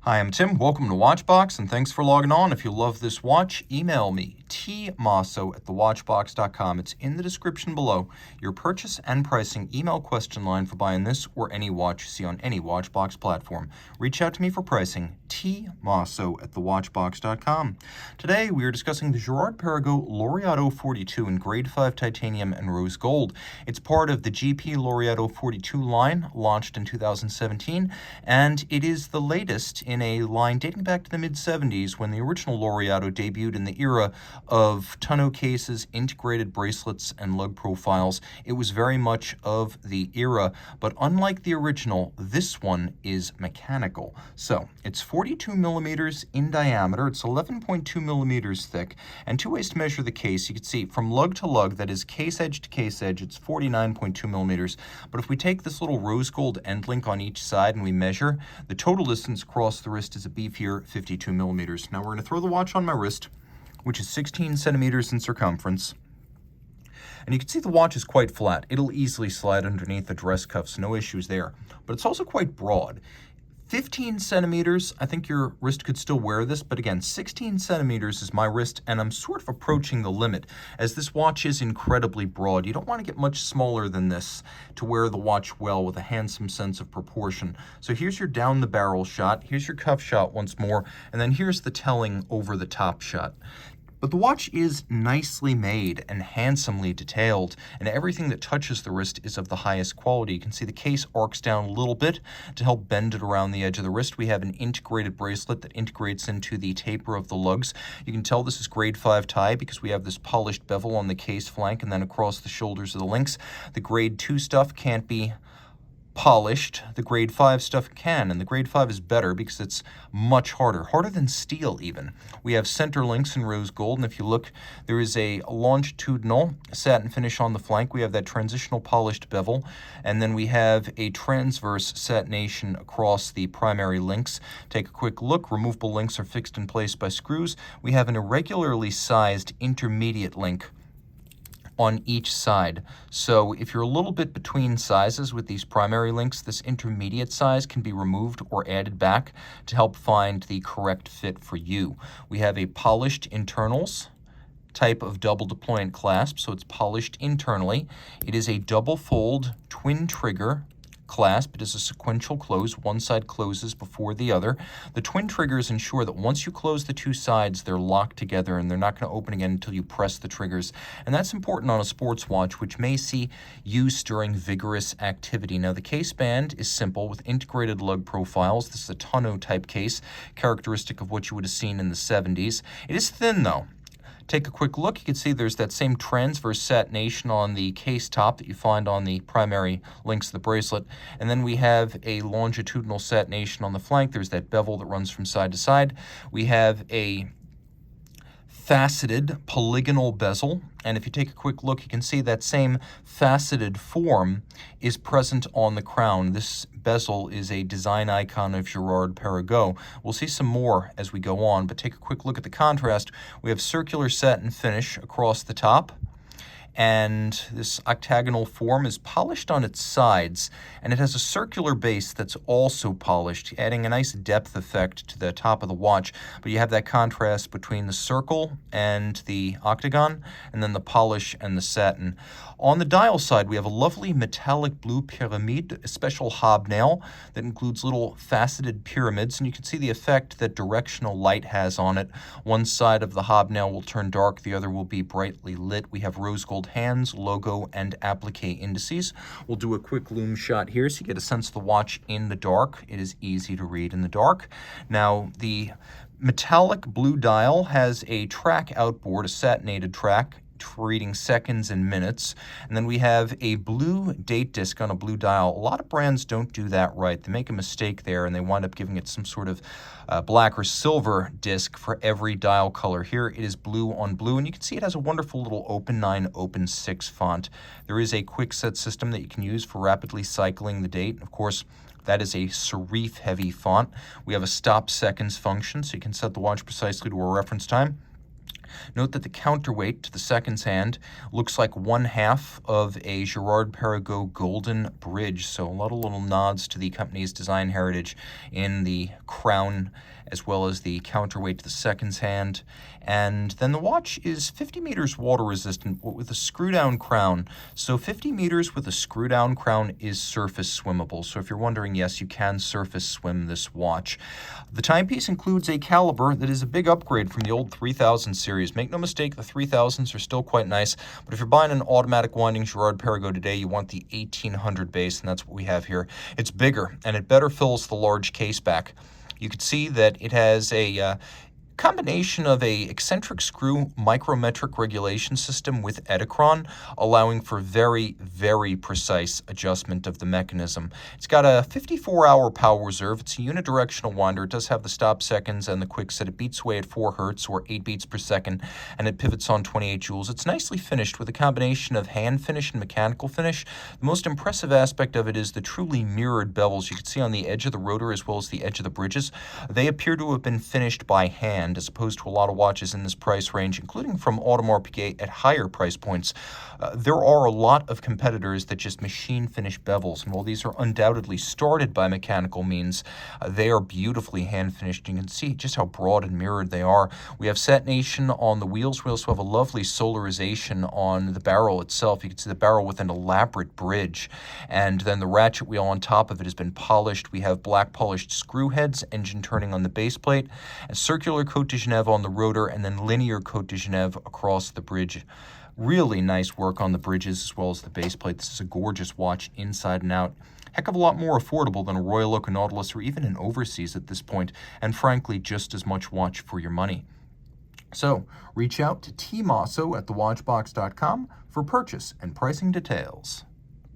Hi, I'm Tim. Welcome to Watchbox, and thanks for logging on. If you love this watch, email me, tmosso@thewatchbox.com. It's in the description below. Your purchase and pricing email question line for buying this or any watch you see on any Watchbox platform. Reach out to me for pricing, tmosso@thewatchbox.com. Today, we are discussing the Girard-Perregaux Laureato 42 in grade 5 titanium and rose gold. It's part of the GP Laureato 42 line, launched in 2017, and it is the latest in a line dating back to the mid-70s when the original Laureato debuted in the era of tonneau cases, integrated bracelets, and lug profiles. It was very much of the era, but unlike the original, this one is mechanical. So it's 42 millimeters in diameter, it's 11.2 millimeters thick, and two ways to measure the case. You can see from lug to lug, that is case edge to case edge, it's 49.2 millimeters. But if we take this little rose gold end link on each side and we measure, the total distance across the wrist is a beefier 52 millimeters. Now we're going to throw the watch on my wrist, which is 16 centimeters in circumference. And you can see the watch is quite flat. It'll easily slide underneath the dress cuffs, no issues there. But it's also quite broad. 15 centimeters, I think your wrist could still wear this, but again, 16 centimeters is my wrist, and I'm sort of approaching the limit, as this watch is incredibly broad. You don't want to get much smaller than this to wear the watch well with a handsome sense of proportion. So here's your down the barrel shot, here's your cuff shot once more, and then here's the telling over the top shot. But the watch is nicely made and handsomely detailed, and everything that touches the wrist is of the highest quality. You can see the case arcs down a little bit to help bend it around the edge of the wrist. We have an integrated bracelet that integrates into the taper of the lugs. You can tell this is grade 5 tie because we have this polished bevel on the case flank and then across the shoulders of the links. The grade 2 stuff can't be polished. The grade 5 stuff can, and the grade 5 is better because it's much harder than steel even. We have center links in rose gold, and if you look, there is a longitudinal satin finish on the flank. We have that transitional polished bevel, and then we have a transverse satination across the primary links. Take a quick look. Removable links are fixed in place by screws. We have an irregularly sized intermediate link on each side. So if you're a little bit between sizes with these primary links, this intermediate size can be removed or added back to help find the correct fit for you. We have a polished internals type of double deployant clasp, so it's polished internally. It is a double fold twin trigger clasp. It is a sequential close. One side closes before the other. The twin triggers ensure that once you close the two sides, they're locked together and they're not going to open again until you press the triggers. And that's important on a sports watch, which may see use during vigorous activity. Now, the case band is simple with integrated lug profiles. This is a tonneau type case, characteristic of what you would have seen in the 70s. It is thin though. Take a quick look. You can see there's that same transverse satination on the case top that you find on the primary links of the bracelet. And then we have a longitudinal satination on the flank. There's that bevel that runs from side to side. We have a faceted polygonal bezel, and if you take a quick look, you can see that same faceted form is present on the crown. This bezel is a design icon of Girard-Perregaux. We'll see some more as we go on, but take a quick look at the contrast. We have circular satin finish across the top, and this octagonal form is polished on its sides, and it has a circular base that's also polished, adding a nice depth effect to the top of the watch. But you have that contrast between the circle and the octagon, and then the polish and the satin. On the dial side, we have a lovely metallic blue pyramid, a special hobnail that includes little faceted pyramids, and you can see the effect that directional light has on it. One side of the hobnail will turn dark, the other will be brightly lit. We have rose gold hands, logo, and applique indices. We'll do a quick loom shot here so you get a sense of the watch in the dark. It is easy to read in the dark. Now, the metallic blue dial has a track outboard, a satinated track, reading seconds and minutes. And then we have a blue date disc on a blue dial. A lot of brands don't do that right. They make a mistake there and they wind up giving it some sort of black or silver disc for every dial color. Here it is blue on blue, and you can see it has a wonderful little Open 9, Open 6 font. There is a quick set system that you can use for rapidly cycling the date. Of course, that is a serif heavy font. We have a stop seconds function, so you can set the watch precisely to a reference time. Note that the counterweight to the seconds hand looks like one half of a Girard-Perregaux golden bridge, so a lot of little nods to the company's design heritage in the crown as well as the counterweight to the seconds hand. And then the watch is 50 meters water resistant with a screw-down crown. So 50 meters with a screw-down crown is surface swimmable. So if you're wondering, yes, you can surface swim this watch. The timepiece includes a caliber that is a big upgrade from the old 3000 series. Make no mistake, the 3000s are still quite nice, but if you're buying an automatic winding Girard-Perregaux today, you want the 1800 base, and that's what we have here. It's bigger, and it better fills the large case back. You can see that it has a combination of a eccentric screw micrometric regulation system with Edicron, allowing for very, very precise adjustment of the mechanism. It's got a 54-hour power reserve. It's a unidirectional winder. It does have the stop seconds and the quick set. It beats away at 4 hertz or 8 beats per second, and it pivots on 28 joules. It's nicely finished with a combination of hand finish and mechanical finish. The most impressive aspect of it is the truly mirrored bevels. You can see on the edge of the rotor as well as the edge of the bridges. They appear to have been finished by hand, as opposed to a lot of watches in this price range, including from Audemars Piguet at higher price points. There are a lot of competitors that just machine finish bevels, and while these are undoubtedly started by mechanical means, they are beautifully hand finished. You can see just how broad and mirrored they are. We have satination on the wheels. We also have a lovely solarization on the barrel itself. You can see the barrel with an elaborate bridge, and then the ratchet wheel on top of it has been polished. We have black polished screw heads, engine turning on the base plate, a circular Cote de Genève on the rotor, and then linear Cote de Genève across the bridge. Really nice work on the bridges as well as the base plate. This is a gorgeous watch inside and out. Heck of a lot more affordable than a Royal Oak, a Nautilus, or even an Overseas at this point, and frankly, just as much watch for your money. So, reach out to Team Mosso at thewatchbox.com for purchase and pricing details.